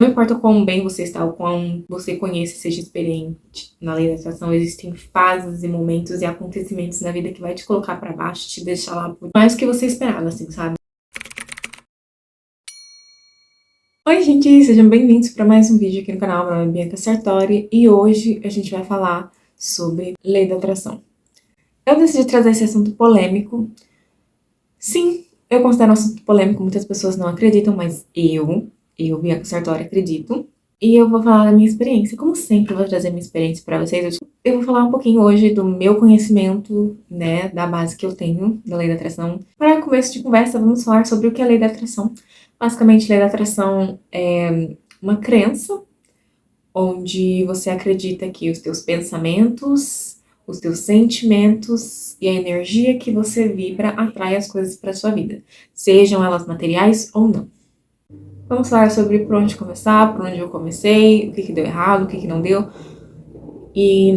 Não importa o quão bem você está, o quão você conhece, seja experiente na lei da atração, existem fases e momentos e acontecimentos na vida que vai te colocar pra baixo, te deixar lá por mais do que você esperava, assim, sabe? Oi, gente, sejam bem-vindos para mais um vídeo aqui no canal. Meu nome é Bianca Sartori e hoje a gente vai falar sobre lei da atração. Eu decidi trazer esse assunto polêmico. Sim, eu considero um assunto polêmico, muitas pessoas não acreditam, mas Bianca Sartori, acredito. E eu vou falar da minha experiência. Como sempre, eu vou trazer minha experiência para vocês. Eu vou falar um pouquinho hoje do meu conhecimento, né, da base que eu tenho da lei da atração. Para começo de conversa, vamos falar sobre o que é a lei da atração. Basicamente, a lei da atração é uma crença onde você acredita que os teus pensamentos, os teus sentimentos e a energia que você vibra atrai as coisas para sua vida, sejam elas materiais ou não. Vamos falar sobre por onde começar, por onde eu comecei, o que deu errado, o que não deu. E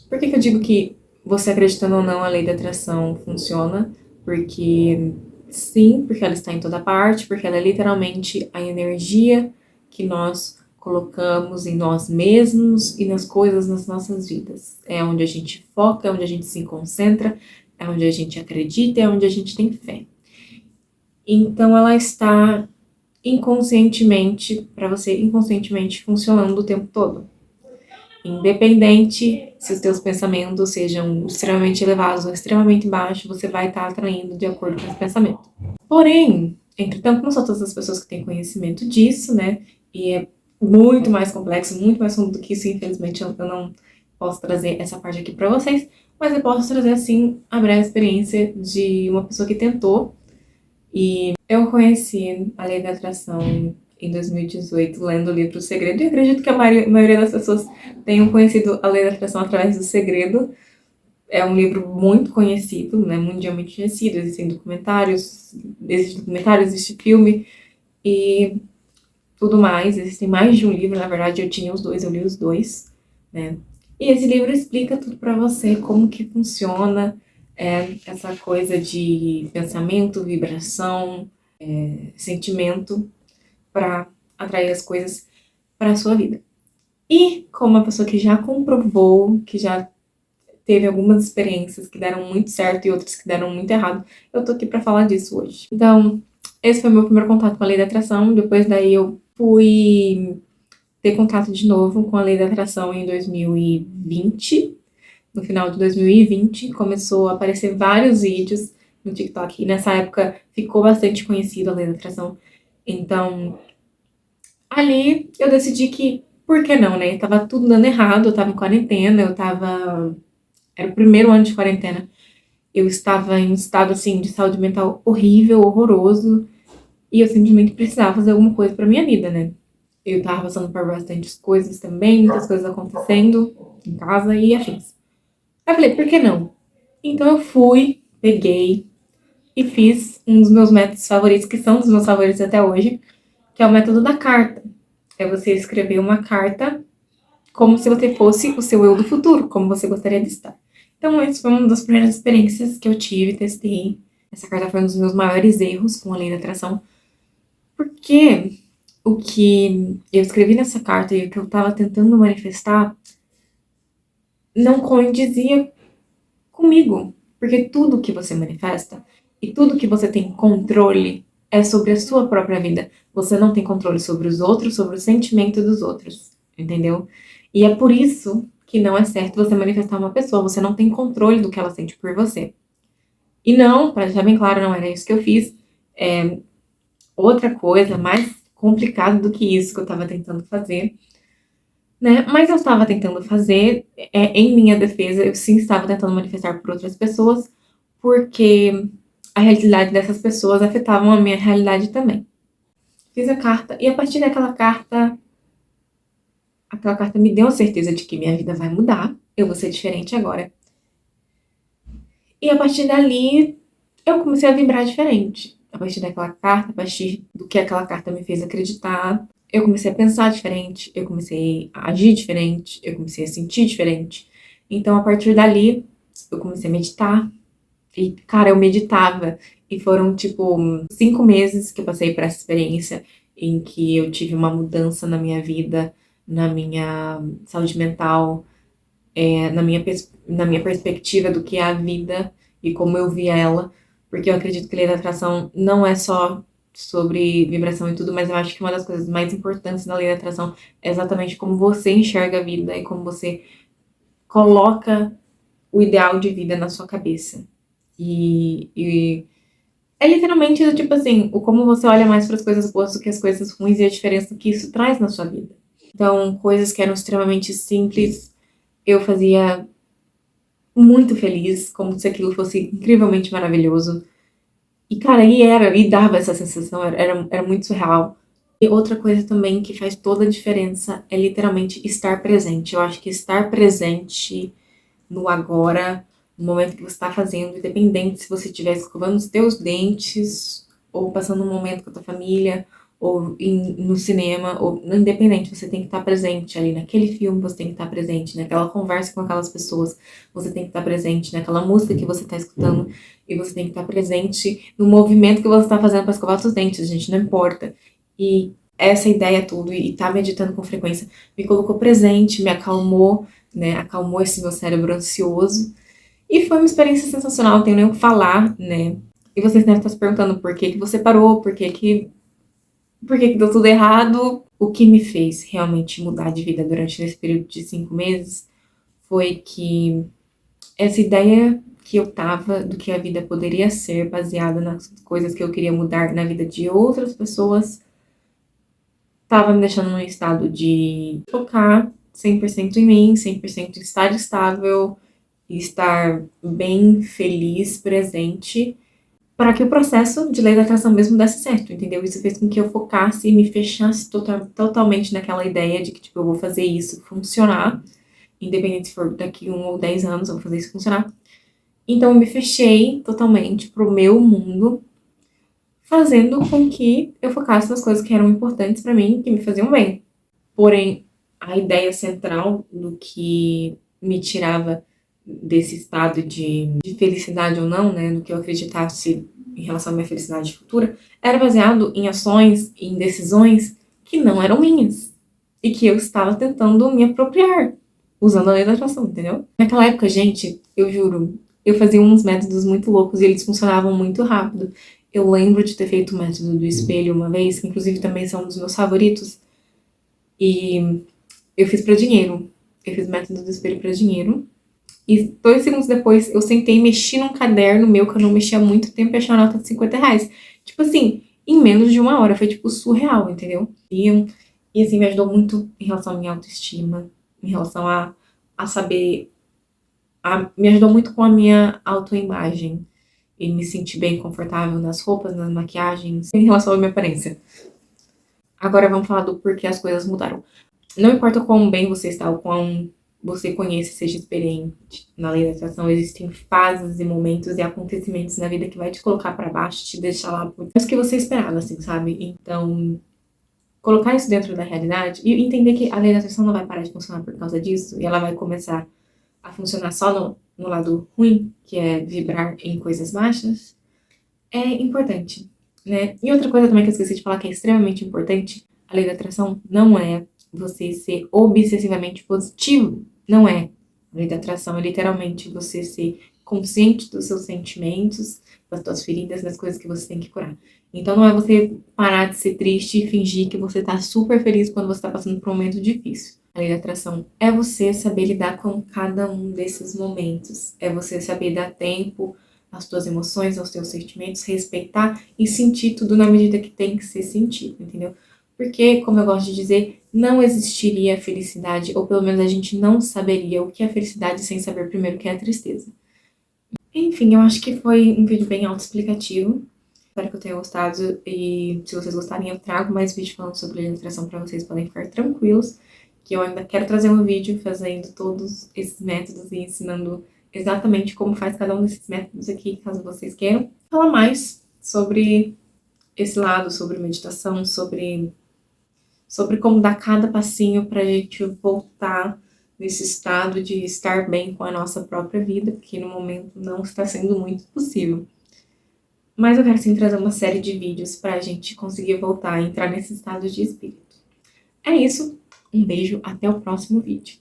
por que eu digo que você acreditando ou não, a lei da atração funciona? Porque sim, porque ela está em toda parte, porque ela é literalmente a energia que nós colocamos em nós mesmos e nas coisas nas nossas vidas. É onde a gente foca, é onde a gente se concentra, é onde a gente acredita, é onde a gente tem fé. Então ela está inconscientemente, para você inconscientemente funcionando o tempo todo. Independente se os teus pensamentos sejam extremamente elevados ou extremamente baixos, você vai estar atraindo de acordo com esse pensamento. Porém, entretanto, não são todas as pessoas que têm conhecimento disso, né? E é muito mais complexo, muito mais fundo do que isso. Infelizmente, eu não posso trazer essa parte aqui para vocês, mas eu posso trazer, assim, a breve experiência de uma pessoa que tentou. E eu conheci a lei da atração em 2018, lendo o livro O Segredo, e acredito que a maioria das pessoas tenham conhecido a lei da atração através do Segredo. É um livro muito conhecido, né, mundialmente conhecido, existe documentários, existe filme e tudo mais. Existem mais de um livro, na verdade eu tinha os dois, eu li os dois, né. E esse livro explica tudo pra você, como que funciona essa coisa de pensamento, vibração, sentimento para atrair as coisas para a sua vida. E como uma pessoa que já comprovou, que já teve algumas experiências que deram muito certo e outras que deram muito errado, eu tô aqui para falar disso hoje. Então, esse foi meu primeiro contato com a lei da atração. Depois daí eu fui ter contato de novo com a lei da atração em 2020. No final de 2020, começou a aparecer vários vídeos no TikTok. E nessa época ficou bastante conhecido a lei da atração. Então, ali eu decidi que, por que não, né? Tava tudo dando errado, eu tava em quarentena, era o primeiro ano de quarentena. Eu estava em um estado, assim, de saúde mental horrível, horroroso, e eu simplesmente precisava fazer alguma coisa pra minha vida, né? Eu tava passando por bastantes coisas também, muitas coisas acontecendo em casa e afins. Aí eu falei, por que não? Então eu fui, peguei e fiz um dos meus métodos favoritos, que são dos meus favoritos até hoje, que é o método da carta. É você escrever uma carta como se você fosse o seu eu do futuro, como você gostaria de estar. Então, essa foi uma das primeiras experiências que eu tive, testei. Essa carta foi um dos meus maiores erros com a lei da atração, porque o que eu escrevi nessa carta e o que eu estava tentando manifestar não condizia comigo, porque tudo que você manifesta e tudo que você tem controle é sobre a sua própria vida. Você não tem controle sobre os outros, sobre o sentimento dos outros, entendeu? E é por isso que não é certo você manifestar uma pessoa, você não tem controle do que ela sente por você. E não, para deixar bem claro, não era isso que eu fiz. Outra coisa mais complicada do que isso que eu estava tentando fazer, né? Mas eu estava tentando fazer, em minha defesa, eu sim estava tentando manifestar por outras pessoas, porque a realidade dessas pessoas afetavam a minha realidade também. Fiz a carta e a partir daquela carta, aquela carta me deu a certeza de que minha vida vai mudar, eu vou ser diferente agora. E a partir dali, eu comecei a vibrar diferente. A partir daquela carta, a partir do que aquela carta me fez acreditar, eu comecei a pensar diferente, eu comecei a agir diferente, eu comecei a sentir diferente. Então, a partir dali, eu comecei a meditar. E, cara, eu meditava. E foram, tipo, 5 meses que eu passei por essa experiência. em que eu tive uma mudança na minha vida, na minha saúde mental, na minha perspectiva do que é a vida e como eu via ela, porque eu acredito que lei da atração não é só sobre vibração e tudo, mas eu acho que uma das coisas mais importantes da lei da atração é exatamente como você enxerga a vida e como você coloca o ideal de vida na sua cabeça. E é literalmente tipo assim, o como você olha mais para as coisas boas do que as coisas ruins e a diferença que isso traz na sua vida. Então, coisas que eram extremamente simples, eu fazia muito feliz, como se aquilo fosse incrivelmente maravilhoso. E, cara, e dava essa sensação, era muito surreal. E outra coisa também que faz toda a diferença é literalmente estar presente. Eu acho que estar presente no agora, no momento que você está fazendo, independente se você estiver escovando os teus dentes, ou passando um momento com a tua família, ou no cinema, ou independente, você tem que estar presente ali naquele filme, você tem que estar presente naquela conversa com aquelas pessoas, você tem que estar presente naquela música que você está escutando, e você tem que estar presente no movimento que você está fazendo para escovar os dentes, gente, não importa. E essa ideia tudo, e estar meditando com frequência, me colocou presente, me acalmou, né, acalmou esse meu cérebro ansioso. E foi uma experiência sensacional, não tenho nem o que falar, né? E vocês devem estar se perguntando por que você parou, por que deu tudo errado. O que me fez realmente mudar de vida durante esse período de 5 meses foi que essa ideia que eu tava do que a vida poderia ser baseada nas coisas que eu queria mudar na vida de outras pessoas tava me deixando num estado de focar 100% em mim, 100% em estar estável e estar bem feliz, presente, para que o processo de lei da atração mesmo desse certo, entendeu? Isso fez com que eu focasse e me fechasse totalmente naquela ideia de que, tipo, eu vou fazer isso funcionar, independente se for daqui 1 ou 10 anos, eu vou fazer isso funcionar. Então, eu me fechei totalmente pro meu mundo, fazendo com que eu focasse nas coisas que eram importantes para mim, que me faziam bem. Porém, a ideia central do que me tirava desse estado de felicidade ou não, né, do que eu acreditasse em relação à minha felicidade futura, era baseado em ações, em decisões que não eram minhas e que eu estava tentando me apropriar, usando a lei da atração, entendeu? Naquela época, gente, eu juro, eu fazia uns métodos muito loucos e eles funcionavam muito rápido. Eu lembro de ter feito o método do espelho uma vez, que inclusive também são um dos meus favoritos, e eu fiz pra dinheiro. Eu fiz o método do espelho pra dinheiro. E 2 segundos depois, eu sentei e mexi num caderno meu que eu não mexia há muito tempo e achei uma nota de R$ 50. Tipo assim, em menos de 1 hora. Foi, tipo, surreal, entendeu? E assim, me ajudou muito em relação à minha autoestima, em relação a saber... me ajudou muito com a minha autoimagem. E me sentir bem confortável nas roupas, nas maquiagens, em relação à minha aparência. Agora vamos falar do porquê as coisas mudaram. Não importa quão bem você está ou quão você conhece, seja experiente na lei da atração, existem fases e momentos e acontecimentos na vida que vai te colocar pra baixo, te deixar lá por menos que você esperava, assim, sabe? Então, colocar isso dentro da realidade e entender que a lei da atração não vai parar de funcionar por causa disso e ela vai começar a funcionar só no lado ruim, que é vibrar em coisas baixas, é importante, né? E outra coisa também que eu esqueci de falar que é extremamente importante, a lei da atração não é você ser obsessivamente positivo. Não é. A lei da atração é literalmente você ser consciente dos seus sentimentos, das suas feridas, das coisas que você tem que curar. Então não é você parar de ser triste e fingir que você tá super feliz quando você tá passando por um momento difícil. A lei da atração é você saber lidar com cada um desses momentos. É você saber dar tempo às tuas emoções, aos teus sentimentos, respeitar e sentir tudo na medida que tem que ser sentido, entendeu? Porque, como eu gosto de dizer, não existiria felicidade, ou pelo menos a gente não saberia o que é felicidade sem saber primeiro o que é a tristeza. Enfim, eu acho que foi um vídeo bem autoexplicativo. Espero que eu tenha gostado e se vocês gostarem eu trago mais vídeos falando sobre ilustração para vocês podem ficar tranquilos, que eu ainda quero trazer um vídeo fazendo todos esses métodos e ensinando exatamente como faz cada um desses métodos aqui, caso vocês queiram. Falar mais sobre esse lado, sobre meditação, sobre como dar cada passinho pra gente voltar nesse estado de estar bem com a nossa própria vida, porque no momento não está sendo muito possível. mas eu quero sim trazer uma série de vídeos pra gente conseguir voltar a entrar nesse estado de espírito. É isso, um beijo, até o próximo vídeo.